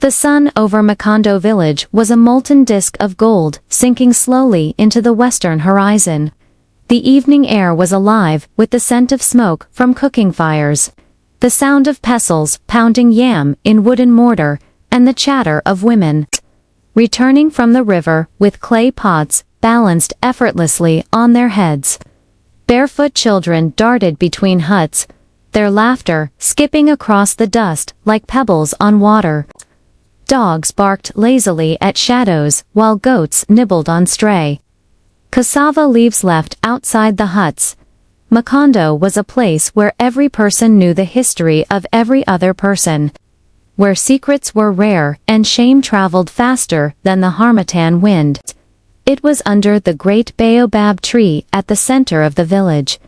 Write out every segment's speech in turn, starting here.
The sun over Macondo village was a molten disk of gold, sinking slowly into the western horizon. The evening air was alive with the scent of smoke from cooking fires, the sound of pestles pounding yam in wooden mortar, and the chatter of women returning from the river with clay pots balanced effortlessly on their heads. Barefoot children darted between huts, their laughter skipping across the dust like pebbles on water. Dogs barked lazily at shadows while goats nibbled on stray cassava leaves left outside the huts. Macondo was a place where every person knew the history of every other person, where secrets were rare and shame traveled faster than the harmattan wind. It was under the great baobab tree at the center of the village,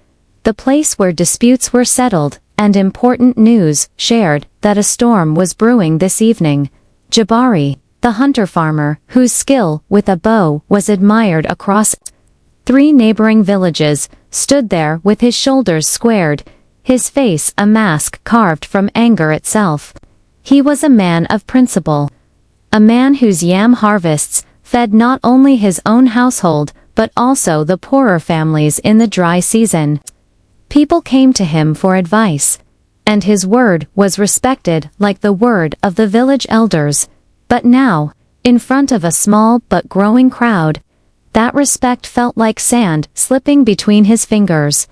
the place where disputes were settled and important news shared that a storm was brewing this evening. Jabari, the hunter-farmer, whose skill with a bow was admired across 3 neighboring villages, stood there with his shoulders squared, his face a mask carved from anger itself. He was a man of principle, a man whose yam harvests fed not only his own household but also the poorer families in the dry season. People came to him for advice, and his word was respected like the word of the village elders. But now, in front of a small but growing crowd, that respect felt like sand slipping between his fingers.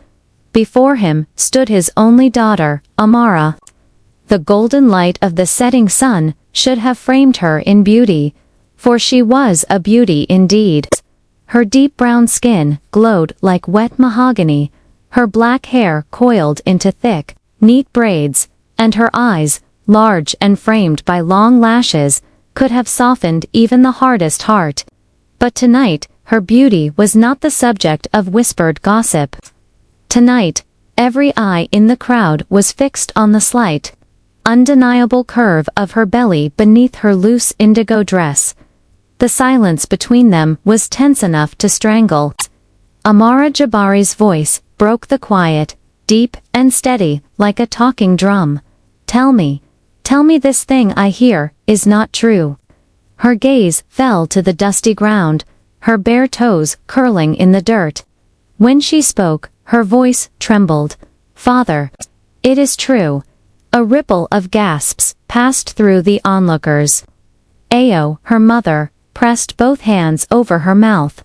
Before him stood his only daughter, Amara. The golden light of the setting sun should have framed her in beauty, for she was a beauty indeed. Her deep brown skin glowed like wet mahogany, her black hair coiled into thick, neat braids, and her eyes, large and framed by long lashes, could have softened even the hardest heart. But tonight, her beauty was not the subject of whispered gossip. Tonight, every eye in the crowd was fixed on the slight, undeniable curve of her belly beneath her loose indigo dress. The silence between them was tense enough to strangle. Amara Jabari's voice broke the quiet, deep and steady, like a talking drum. Tell me this thing I hear is not true." Her gaze fell to the dusty ground, her bare toes curling in the dirt. When she spoke, her voice trembled. "Father, it is true." A ripple of gasps passed through the onlookers. Ayo, her mother, pressed both hands over her mouth.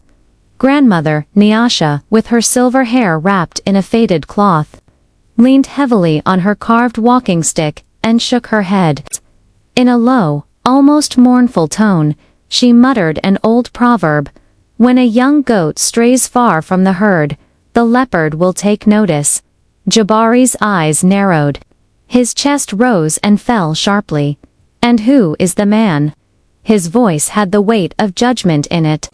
Grandmother, Nyasha, with her silver hair wrapped in a faded cloth, leaned heavily on her carved walking stick and shook her head. In a low, almost mournful tone, she muttered an old proverb: "When a young goat strays far from the herd, the leopard will take notice." Jabari's eyes narrowed. His chest rose and fell sharply. "And who is the man?" His voice had the weight of judgment in it.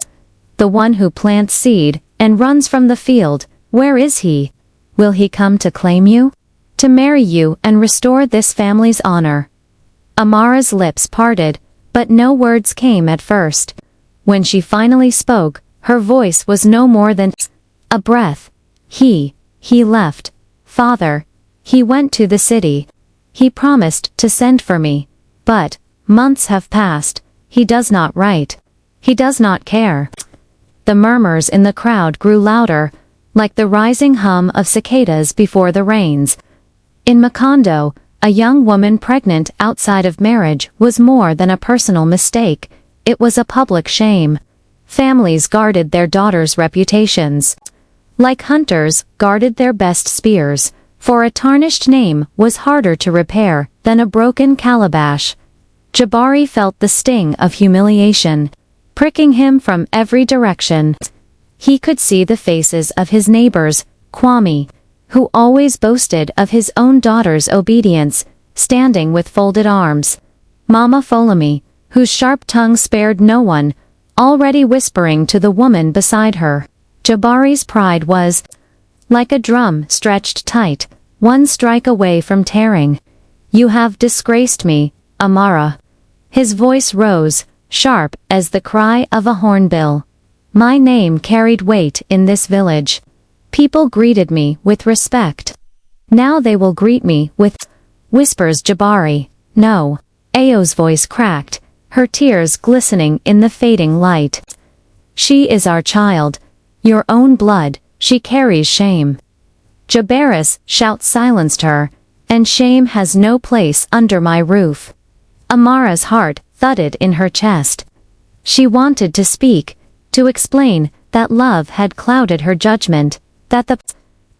"The one who plants seed and runs from the field. Where is he? Will he come to claim you? To marry you and restore this family's honor?" Amara's lips parted, but no words came at first. When she finally spoke, her voice was no more than a breath. He left. Father. He went to the city. He promised to send for me. But months have passed. He does not write. He does not care." The murmurs in the crowd grew louder, like the rising hum of cicadas before the rains. In Macondo, a young woman pregnant outside of marriage was more than a personal mistake. It was a public shame. Families guarded their daughters' reputations, like hunters guarded their best spears, for a tarnished name was harder to repair than a broken calabash. Jabari felt the sting of humiliation, pricking him from every direction. He could see the faces of his neighbors, Kwame, who always boasted of his own daughter's obedience, standing with folded arms. Mama Folami, whose sharp tongue spared no one, already whispering to the woman beside her. Jabari's pride was like a drum stretched tight, one strike away from tearing. "You have disgraced me, Amara." His voice rose, sharp as the cry of a hornbill. "My name carried weight in this village. People greeted me with respect. Now they will greet me with..." Whispers Jabari. "No. Ao's voice cracked, her tears glistening in the fading light. She is our child. Your own blood, she carries shame. Jabber's shout silenced her, and shame has no place under my roof. Amara's heart thudded in her chest. She wanted to speak, to explain that love had clouded her judgment, that the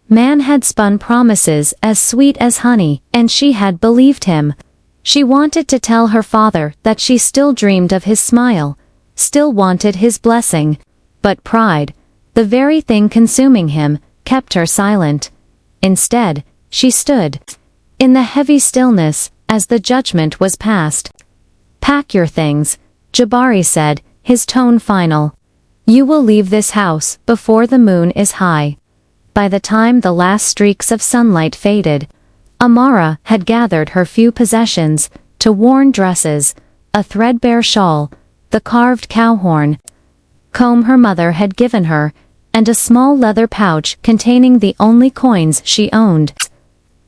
man had spun promises as sweet as honey, and she had believed him. She wanted to tell her father that she still dreamed of his smile, still wanted his blessing, but pride, the very thing consuming him, kept her silent. Instead, she stood in the heavy stillness as the judgment was passed. Pack your things, Jabari said, his tone final. You will leave this house before the moon is high. By the time the last streaks of sunlight faded, Amara had gathered her few possessions, to worn dresses, a threadbare shawl, the carved cow horn, comb her mother had given her, and a small leather pouch containing the only coins she owned.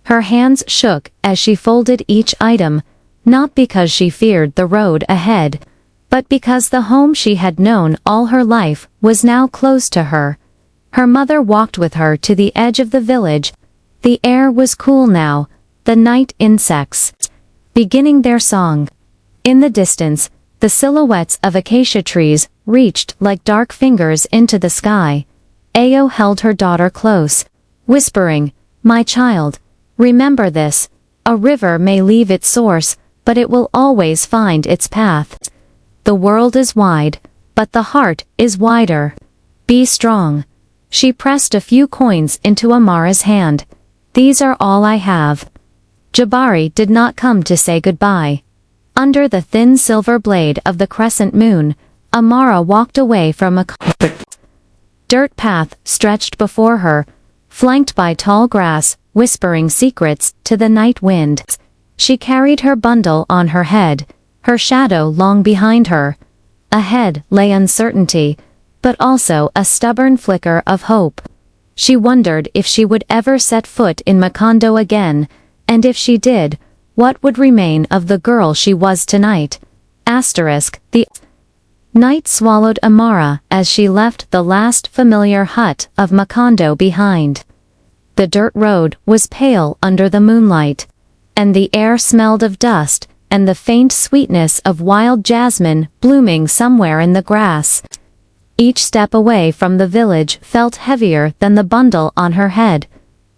Her hands shook as she folded each item, not because she feared the road ahead, but because the home she had known all her life was now close to her. Her mother walked with her to the edge of the village. The air was cool now, the night insects beginning their song. In the distance, the silhouettes of acacia trees reached like dark fingers into the sky. Ao held her daughter close, whispering, "My child, remember this, a river may leave its source, but it will always find its path. The world is wide, but the heart is wider. Be strong." She pressed a few coins into Amara's hand. "These are all I have." Jabari did not come to say goodbye. Under the thin silver blade of the crescent moon, Amara walked away from a dirt path stretched before her, flanked by tall grass, whispering secrets to the night wind. She carried her bundle on her head, her shadow long behind her. Ahead lay uncertainty, but also a stubborn flicker of hope. She wondered if she would ever set foot in Macondo again, and if she did, what would remain of the girl she was tonight? The night swallowed Amara as she left the last familiar hut of Macondo behind. The dirt road was pale under the moonlight, and the air smelled of dust and the faint sweetness of wild jasmine blooming somewhere in the grass. Each step away from the village felt heavier than the bundle on her head.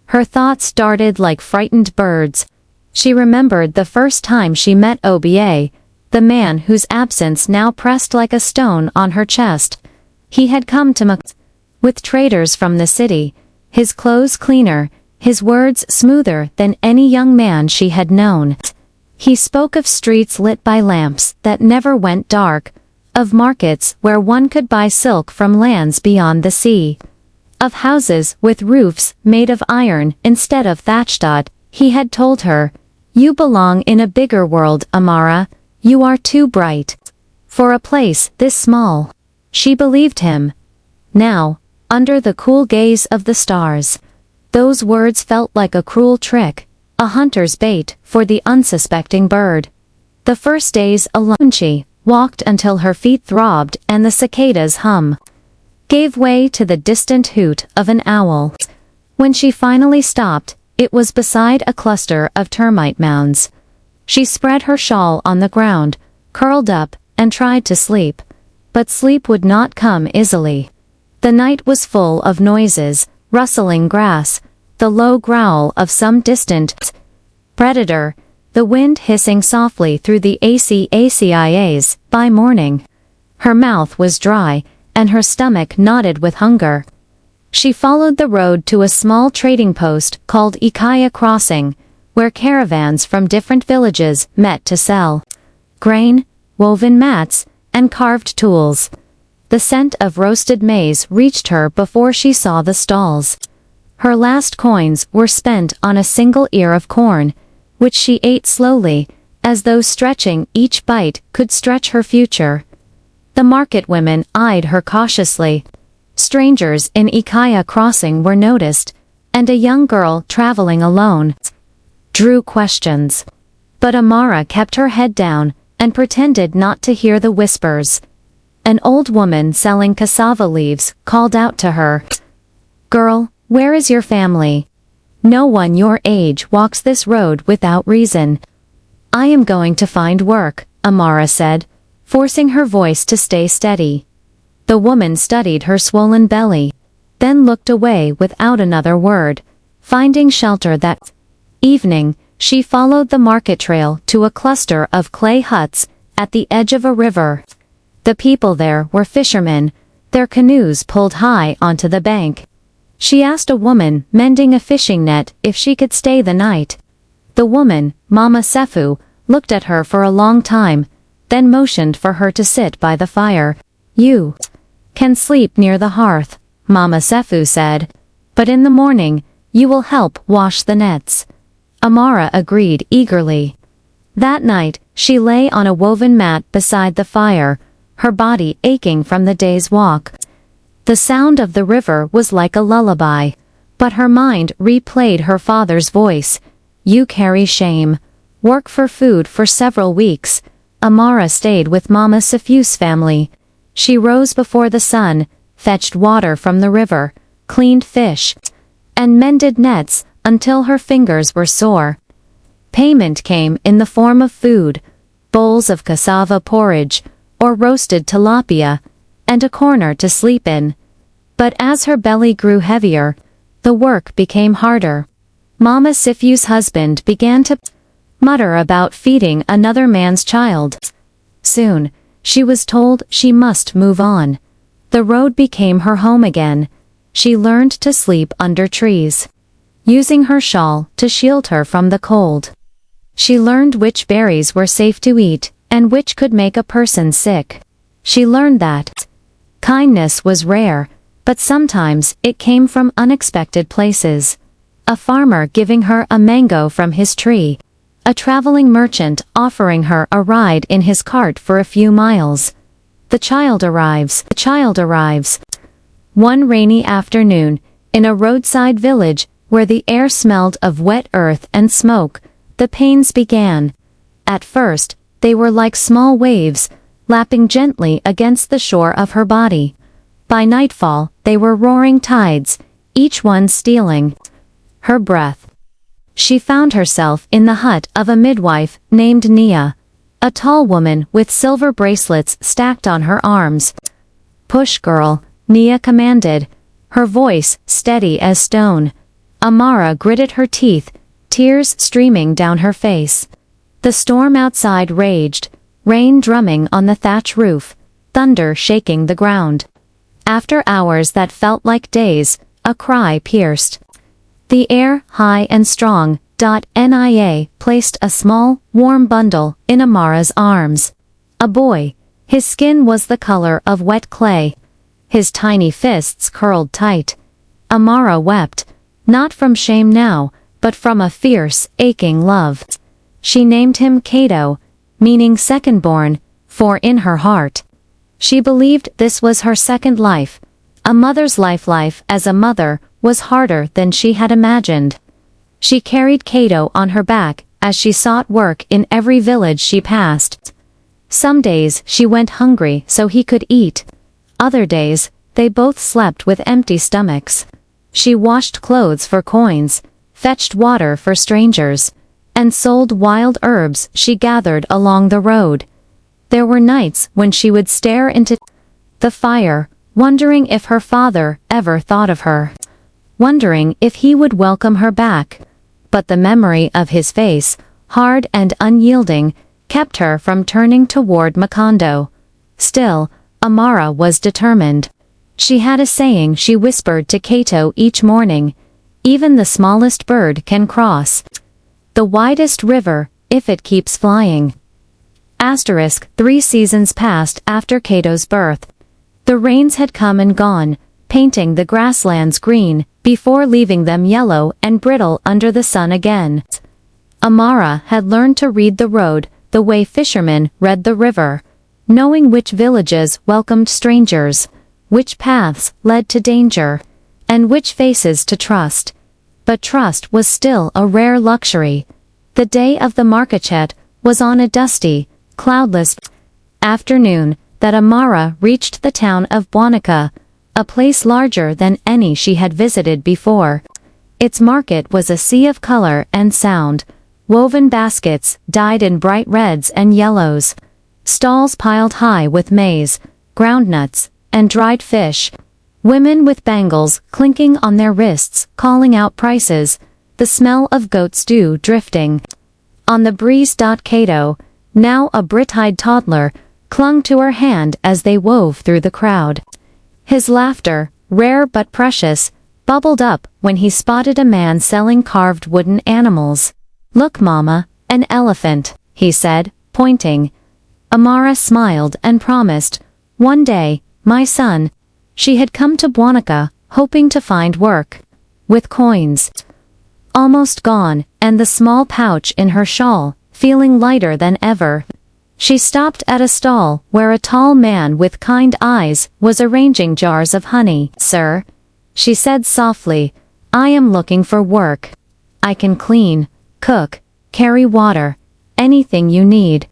Her thoughts darted like frightened birds. She remembered the first time she met Oba, the man whose absence now pressed like a stone on her chest. He had come to with traders from the city, his clothes cleaner, his words smoother than any young man she had known. He spoke of streets lit by lamps that never went dark, of markets where one could buy silk from lands beyond the sea, of houses with roofs made of iron instead of thatched. He had told her, "You belong in a bigger world, Amara. You are too bright for a place this small." She believed him. Now, under the cool gaze of the stars, those words felt like a cruel trick, a hunter's bait for the unsuspecting bird. The first days alone she walked until her feet throbbed and the cicadas' hum gave way to the distant hoot of an owl. When she finally stopped, it was beside a cluster of termite mounds. She spread her shawl on the ground, curled up, and tried to sleep. But sleep would not come easily. The night was full of noises, rustling grass, the low growl of some distant predator, the wind hissing softly through the acacias. By morning, her mouth was dry, and her stomach knotted with hunger. She followed the road to a small trading post called Ikaya Crossing, where caravans from different villages met to sell grain, woven mats, and carved tools. The scent of roasted maize reached her before she saw the stalls. Her last coins were spent on a single ear of corn, which she ate slowly, as though stretching each bite could stretch her future. The market women eyed her cautiously. Strangers in Ikaya Crossing were noticed, and a young girl traveling alone drew questions. But Amara kept her head down and pretended not to hear the whispers. An old woman selling cassava leaves called out to her, "Girl, where is your family? No one your age walks this road without reason." "I am going to find work," Amara said, forcing her voice to stay steady. The woman studied her swollen belly, then looked away without another word. Finding shelter that evening, she followed the market trail to a cluster of clay huts at the edge of a river. The people there were fishermen, their canoes pulled high onto the bank. She asked a woman mending a fishing net if she could stay the night. The woman, Mama Sefu, looked at her for a long time, then motioned for her to sit by the fire. "You can sleep near the hearth," Mama Sefu said, "but in the morning, you will help wash the nets." Amara agreed eagerly. That night, she lay on a woven mat beside the fire, her body aching from the day's walk. The sound of the river was like a lullaby, but her mind replayed her father's voice. "You carry shame. Work for food for several weeks." Amara stayed with Mama Sefu's family. She rose before the sun, fetched water from the river, cleaned fish, and mended nets until her fingers were sore. Payment came in the form of food, bowls of cassava porridge, or roasted tilapia, and a corner to sleep in. But as her belly grew heavier, the work became harder. Mama Sifu's husband began to mutter about feeding another man's child. Soon, she was told she must move on. The road became her home again. She learned to sleep under trees, using her shawl to shield her from the cold. She learned which berries were safe to eat, and which could make a person sick. She learned that kindness was rare, but sometimes it came from unexpected places. A farmer giving her a mango from his tree, a traveling merchant offering her a ride in his cart for a few miles. The child arrives. One rainy afternoon, in a roadside village where the air smelled of wet earth and smoke, the pains began. At first, they were like small waves, lapping gently against the shore of her body. By nightfall, they were roaring tides, each one stealing her breath. She found herself in the hut of a midwife named Nia, a tall woman with silver bracelets stacked on her arms. "Push, girl," Nia commanded, her voice steady as stone. Amara gritted her teeth, tears streaming down her face. The storm outside raged, rain drumming on the thatch roof, thunder shaking the ground. After hours that felt like days, a cry pierced the air, high and strong. Nia placed a small, warm bundle in Amara's arms. A boy. His skin was the color of wet clay. His tiny fists curled tight. Amara wept, not from shame now, but from a fierce, aching love. She named him Kato, meaning second-born, for in her heart, she believed this was her second life. A mother's life as a mother was harder than she had imagined. She carried Kato on her back as she sought work in every village she passed. Some days she went hungry so he could eat. Other days, they both slept with empty stomachs. She washed clothes for coins, fetched water for strangers, and sold wild herbs she gathered along the road. There were nights when she would stare into the fire, wondering if her father ever thought of her, wondering if he would welcome her back. But the memory of his face, hard and unyielding, kept her from turning toward Macondo. Still, Amara was determined. She had a saying she whispered to Kato each morning: "Even the smallest bird can cross the widest river, if it keeps flying." 3 seasons passed after Kato's birth. The rains had come and gone, painting the grasslands green, before leaving them yellow and brittle under the sun again. Amara had learned to read the road the way fishermen read the river, knowing which villages welcomed strangers, which paths led to danger, and which faces to trust. But trust was still a rare luxury. The day of the market was on a dusty, cloudless afternoon that Amara reached the town of Bwanika, a place larger than any she had visited before. Its market was a sea of color and sound. Woven baskets, dyed in bright reds and yellows. Stalls piled high with maize, groundnuts, and dried fish. Women with bangles clinking on their wrists, calling out prices. The smell of goat stew drifting on the breeze. Kato, now a Brit-eyed toddler, clung to her hand as they wove through the crowd. His laughter, rare but precious, bubbled up when he spotted a man selling carved wooden animals. "Look, Mama, an elephant," he said, pointing. Amara smiled and promised, "One day, my son." She had come to Bwanika, hoping to find work. With coins almost gone, and the small pouch in her shawl, feeling lighter than ever. She stopped at a stall where a tall man with kind eyes was arranging jars of honey. "Sir," she said softly, "I am looking for work. I can clean, cook, carry water, anything you need."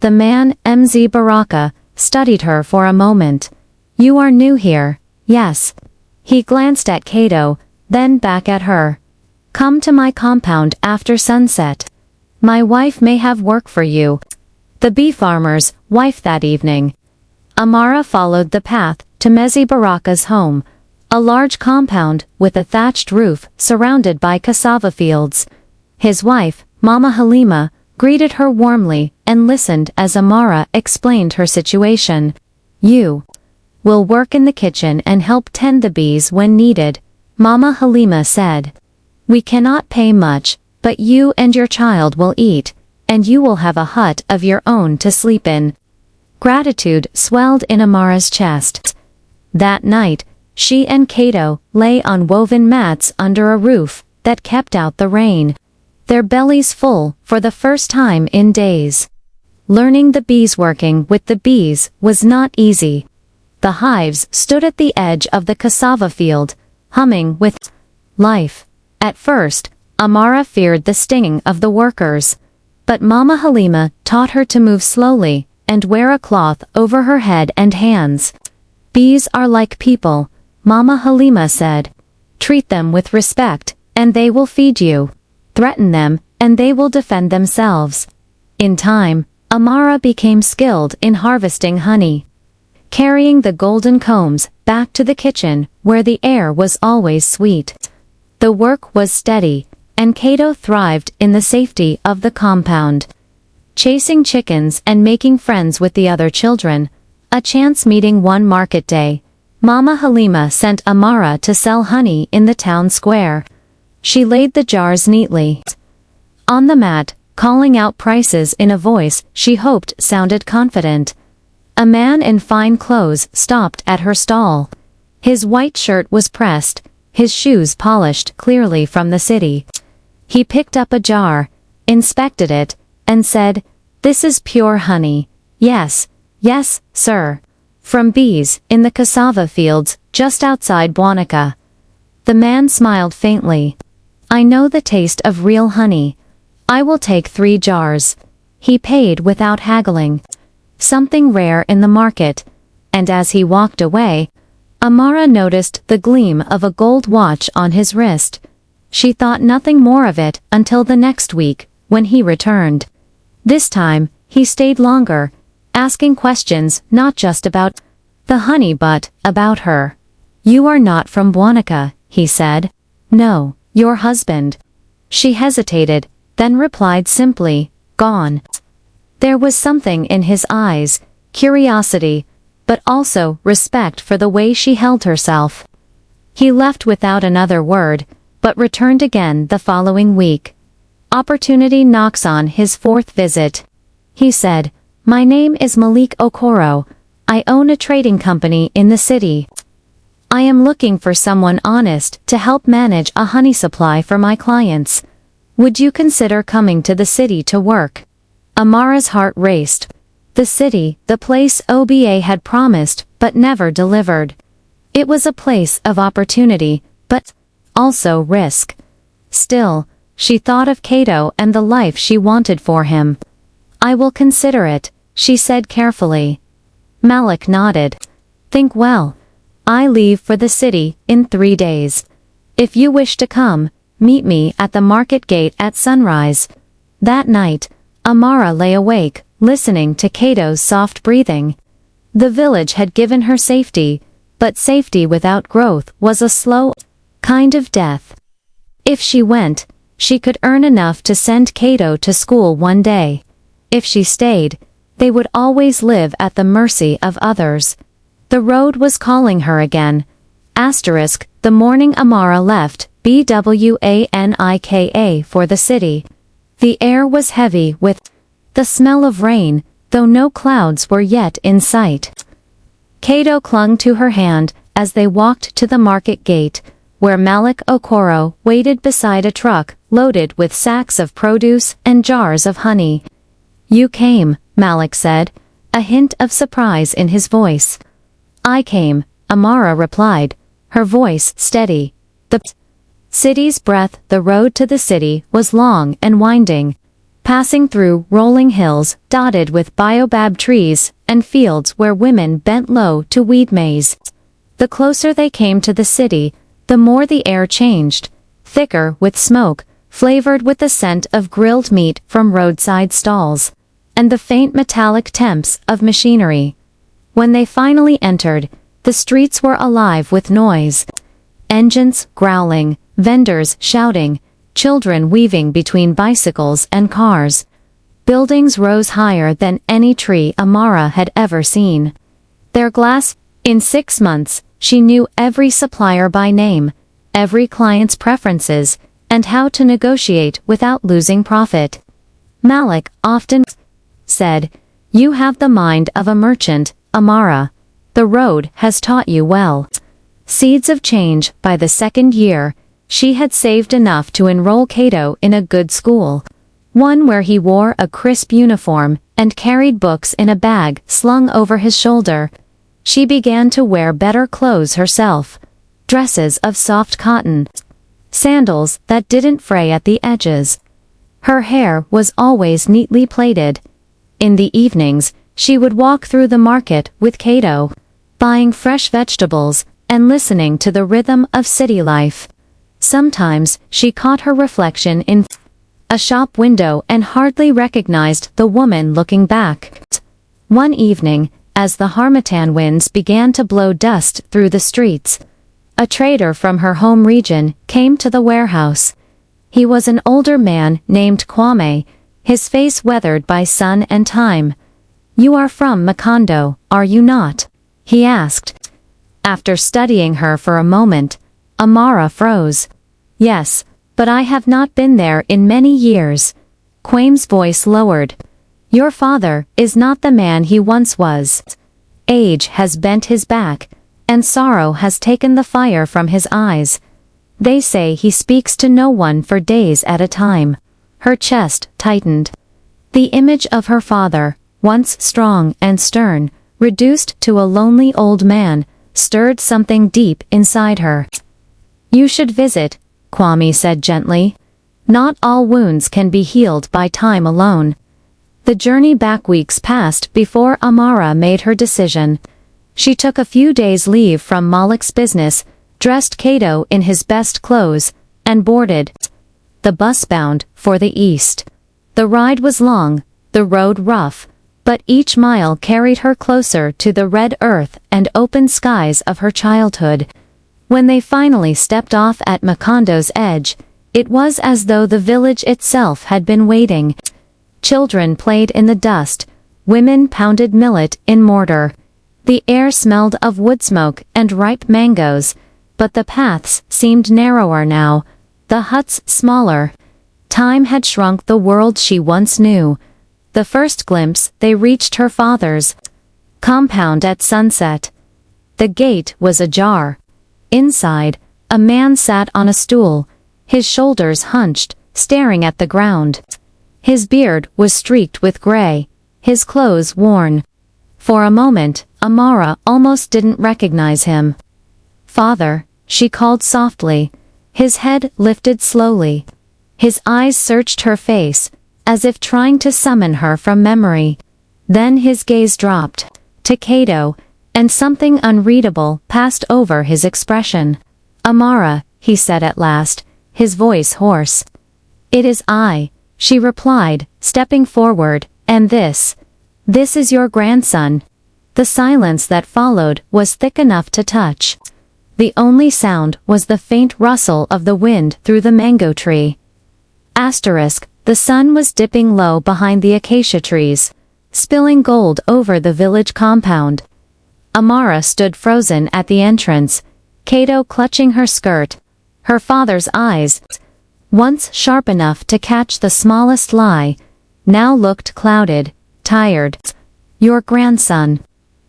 The man, Mz Baraka, studied her for a moment. "You are new here, yes?" He glanced at Kato, then back at her. "Come to my compound after sunset. My wife may have work for you." The bee farmer's wife that evening. Amara followed the path to Mezi Baraka's home, a large compound with a thatched roof surrounded by cassava fields. His wife, Mama Halima, greeted her warmly and listened as Amara explained her situation. "You will work in the kitchen and help tend the bees when needed," Mama Halima said. "We cannot pay much, but you and your child will eat, and you will have a hut of your own to sleep in." Gratitude swelled in Amara's chest. That night, she and Kato lay on woven mats under a roof that kept out the rain, their bellies full for the first time in days. Learning the bees, working with the bees, was not easy. The hives stood at the edge of the cassava field, humming with life. At first, Amara feared the stinging of the workers. But Mama Halima taught her to move slowly and wear a cloth over her head and hands. "Bees are like people," Mama Halima said. "Treat them with respect, and they will feed you. Threaten them, and they will defend themselves." In time, Amara became skilled in harvesting honey, carrying the golden combs back to the kitchen where the air was always sweet. The work was steady, and Kato thrived in the safety of the compound. Chasing chickens and making friends with the other children. A chance meeting one market day. Mama Halima sent Amara to sell honey in the town square. She laid the jars neatly on the mat, calling out prices in a voice she hoped sounded confident. A man in fine clothes stopped at her stall. His white shirt was pressed, his shoes polished clearly from the city. He picked up a jar, inspected it, and said, "This is pure honey." "Yes, yes, sir. From bees in the cassava fields just outside Bwanika." The man smiled faintly. "I know the taste of real honey. I will take 3 jars." He paid without haggling. Something rare in the market. And as he walked away, Amara noticed the gleam of a gold watch on his wrist. She thought nothing more of it until the next week, when he returned. This time, he stayed longer, asking questions not just about the honey but about her. "You are not from Bwanika," he said. "No, your husband." She hesitated, then replied simply, "Gone." There was something in his eyes, curiosity, but also respect for the way she held herself. He left without another word, but returned again the following week. Opportunity knocks on his 4th visit. He said, "My name is Malik Okoro. I own a trading company in the city. I am looking for someone honest to help manage a honey supply for my clients. Would you consider coming to the city to work?" Amara's heart raced. The city, the place Oba had promised but never delivered. It was a place of opportunity, but also risk. Still, She thought of Cato and the life she wanted for him. "I will consider it," she said carefully. Malik nodded. "Think well. I leave for the city in 3 days. If you wish to come, meet me at the market gate at sunrise." That night, Amara lay awake, listening to Cato's soft breathing. The village had given her safety, but safety without growth was a slow kind of death. If she went, she could earn enough to send Cato to school one day. If she stayed, they would always live at the mercy of others. The road was calling her again. The morning Amara left Bwanika for the city. The air was heavy with the smell of rain, though no clouds were yet in sight. Cato clung to her hand as they walked to the market gate, where Malik Okoro waited beside a truck loaded with sacks of produce and jars of honey. "You came," Malik said, a hint of surprise in his voice. "I came," Amara replied, her voice steady. The city's breath. The road to the city was long and winding, passing through rolling hills dotted with baobab trees and fields where women bent low to weed maize. The closer they came to the city, the more the air changed, thicker with smoke, flavored with the scent of grilled meat from roadside stalls, and the faint metallic temps of machinery. When they finally entered, the streets were alive with noise. Engines growling, vendors shouting, children weaving between bicycles and cars. Buildings rose higher than any tree Amara had ever seen. Their glass. In 6 months, she knew every supplier by name, every client's preferences, and how to negotiate without losing profit. Malik often said, "You have the mind of a merchant, Amara. The road has taught you well." Seeds of change. By the 2nd year, she had saved enough to enroll Cato in a good school, one where he wore a crisp uniform and carried books in a bag slung over his shoulder. She began to wear better clothes herself, dresses of soft cotton, sandals that didn't fray at the edges. Her hair was always neatly plaited. In the evenings, she would walk through the market with Cato, buying fresh vegetables and listening to the rhythm of city life. Sometimes she caught her reflection in a shop window and hardly recognized the woman looking back. One evening, as the harmattan winds began to blow dust through the streets, a trader from her home region came to the warehouse. He was an older man named Kwame, his face weathered by sun and time. "You are from Macondo, are you not?" he asked. After studying her for a moment, Amara froze. "Yes, but I have not been there in many years." Kwame's voice lowered. "Your father is not the man he once was. Age has bent his back, and sorrow has taken the fire from his eyes. They say he speaks to no one for days at a time." Her chest tightened. The image of her father, once strong and stern, reduced to a lonely old man, stirred something deep inside her. "You should visit," Kwame said gently. "Not all wounds can be healed by time alone." The journey back. Weeks passed before Amara made her decision. She took a few days' leave from Malik's business, dressed Cato in his best clothes, and boarded the bus bound for the east. The ride was long, the road rough, but each mile carried her closer to the red earth and open skies of her childhood. When they finally stepped off at Macondo's edge, it was as though the village itself had been waiting. Children played in the dust, women pounded millet in mortar. The air smelled of wood smoke and ripe mangoes, but the paths seemed narrower now, the huts smaller. Time had shrunk the world she once knew. The first glimpse, they reached her father's compound at sunset. The gate was ajar. Inside, a man sat on a stool, his shoulders hunched, staring at the ground. His beard was streaked with gray, his clothes worn. For a moment, Amara almost didn't recognize him. "Father," she called softly. His head lifted slowly. His eyes searched her face, as if trying to summon her from memory. Then his gaze dropped to Cato, and something unreadable passed over his expression. "Amara," he said at last, his voice hoarse. "It is I," she replied, stepping forward, "and this is your grandson." The silence that followed was thick enough to touch. The only sound was the faint rustle of the wind through the mango tree. The sun was dipping low behind the acacia trees, spilling gold over the village compound. Amara stood frozen at the entrance, Cato clutching her skirt. Her father's eyes, once sharp enough to catch the smallest lie, now looked clouded, tired. "Your grandson,"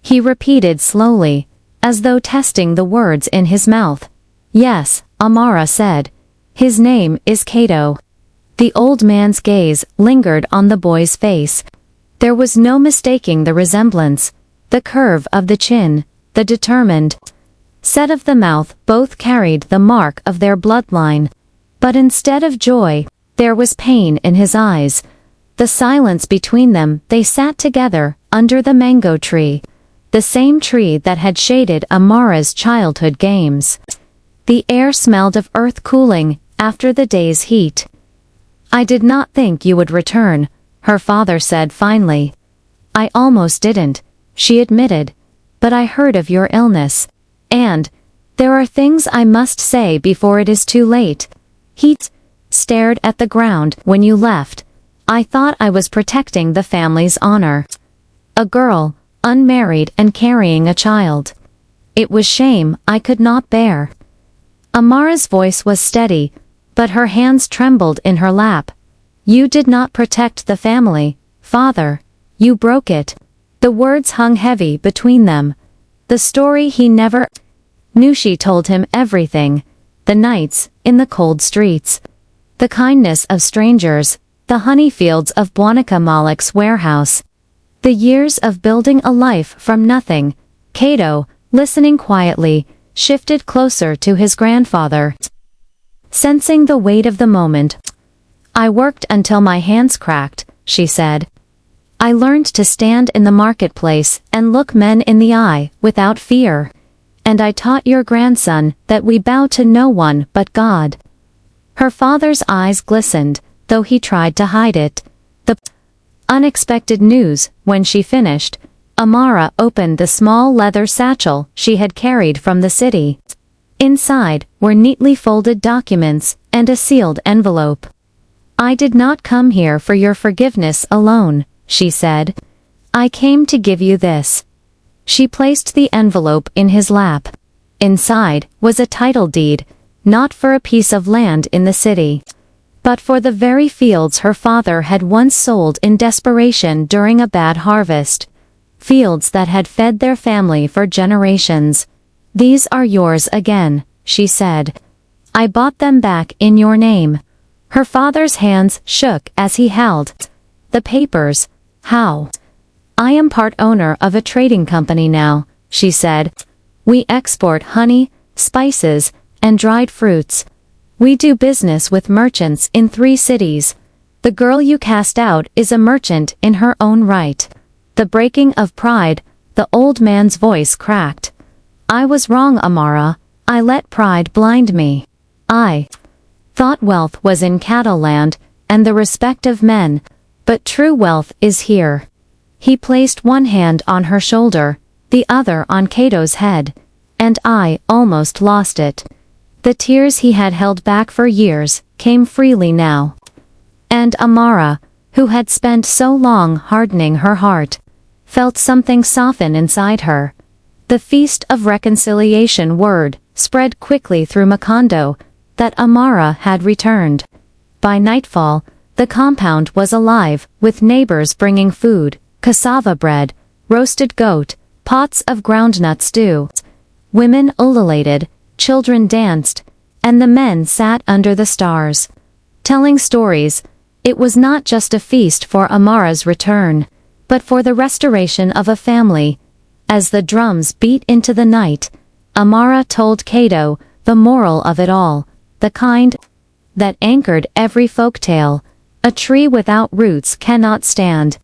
he repeated slowly, as though testing the words in his mouth. "Yes," Amara said. "His name is Cato." The old man's gaze lingered on the boy's face. There was no mistaking the resemblance, the curve of the chin, the determined set of the mouth, both carried the mark of their bloodline. But instead of joy, there was pain in his eyes. The silence between them, they sat together, under the mango tree, the same tree that had shaded Amara's childhood games. The air smelled of earth cooling, after the day's heat. "I did not think you would return," her father said finally. "I almost didn't," she admitted. "But I heard of your illness. And there are things I must say before it is too late." He stared at the ground. "When you left, I thought I was protecting the family's honor. A girl, unmarried and carrying a child. It was shame I could not bear." Amara's voice was steady, but her hands trembled in her lap. "You did not protect the family, father. You broke it." The words hung heavy between them. The story he never knew. She told him everything. The nights, in the cold streets. The kindness of strangers, the honey fields of Bwanika Malik's warehouse. The years of building a life from nothing. Cato, listening quietly, shifted closer to his grandfather, sensing the weight of the moment. "I worked until my hands cracked," she said. "I learned to stand in the marketplace and look men in the eye without fear. And I taught your grandson that we bow to no one but God." Her father's eyes glistened, though he tried to hide it. The unexpected news. When she finished, Amara opened the small leather satchel she had carried from the city. Inside were neatly folded documents and a sealed envelope. "I did not come here for your forgiveness alone," she said. "I came to give you this." She placed the envelope in his lap. Inside was a title deed, not for a piece of land in the city, but for the very fields her father had once sold in desperation during a bad harvest. Fields that had fed their family for generations. "These are yours again," she said. "I bought them back in your name." Her father's hands shook as he held the papers. "How?" "I am part owner of a trading company now," she said. "We export honey, spices, and dried fruits. We do business with merchants in 3 cities. The girl you cast out is a merchant in her own right." The breaking of pride, the old man's voice cracked. "I was wrong, Amara. I let pride blind me. I thought wealth was in cattle land, and the respect of men, but true wealth is here." He placed one hand on her shoulder, the other on Cato's head. "And I almost lost it." The tears he had held back for years came freely now. And Amara, who had spent so long hardening her heart, felt something soften inside her. The feast of reconciliation word spread quickly through Macondo that Amara had returned. By nightfall, the compound was alive, with neighbors bringing food, cassava bread, roasted goat, pots of groundnut stew. Women ululated, children danced, and the men sat under the stars, telling stories. It was not just a feast for Amara's return, but for the restoration of a family. As the drums beat into the night, Amara told Cato the moral of it all. The kind that anchored every folktale. A tree without roots cannot stand.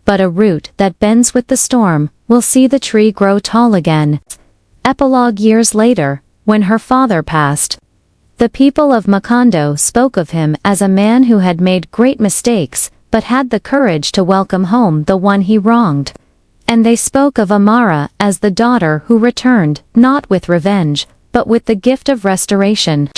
But a root that bends with the storm will see the tree grow tall again. Epilogue. Years later, when her father passed, the people of Macondo spoke of him as a man who had made great mistakes, but had the courage to welcome home the one he wronged. And they spoke of Amara as the daughter who returned, not with revenge, but with the gift of restoration.